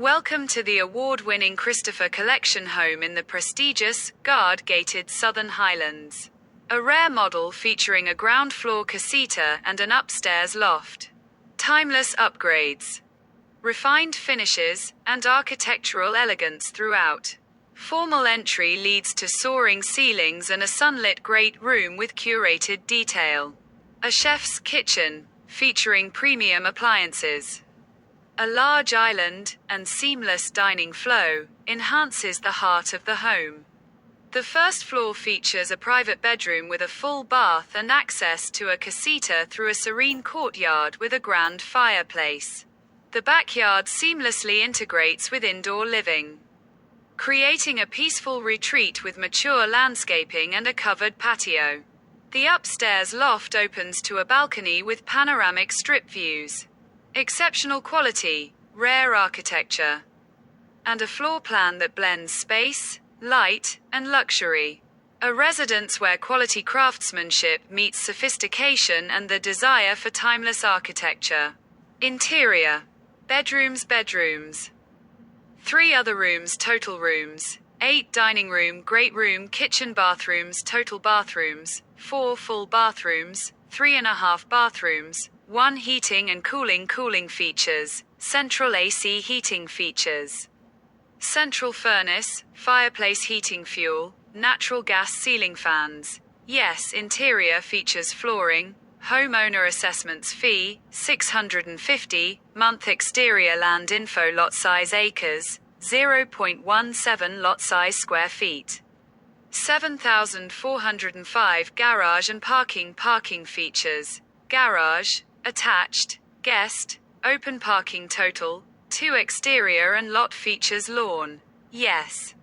Welcome to the award-winning Christopher Collection home in the prestigious, guard-gated Southern Highlands. A rare model featuring a ground floor casita and an upstairs loft. Timeless upgrades, refined finishes, and architectural elegance throughout. Formal entry leads to soaring ceilings and a sunlit great room with curated detail. A chef's kitchen, featuring premium appliances. A large island, and seamless dining flow, enhances the heart of the home. The first floor features a private bedroom with a full bath and access to a casita through a serene courtyard with a grand fireplace. The backyard seamlessly integrates with indoor living, creating a peaceful retreat with mature landscaping and a covered patio. The upstairs loft opens to a balcony with panoramic strip views. Exceptional quality, rare architecture, and a floor plan that blends space, light, and luxury. A residence where quality craftsmanship meets sophistication and the desire for timeless architecture. Interior. Bedrooms. 3 other rooms. Total rooms. 8 dining room, great room, kitchen, bathrooms. Total bathrooms. 4 full bathrooms, 3.5 bathrooms. 1 heating and cooling features, central AC heating features. Central furnace, fireplace heating fuel, natural gas ceiling fans. Yes, interior features flooring, homeowner assessments fee, $650, month exterior land info lot size acres, 0.17 lot size square feet. 7,405 garage and parking features. Garage, attached, guest, open parking total, 2 exterior and lot features lawn. Yes.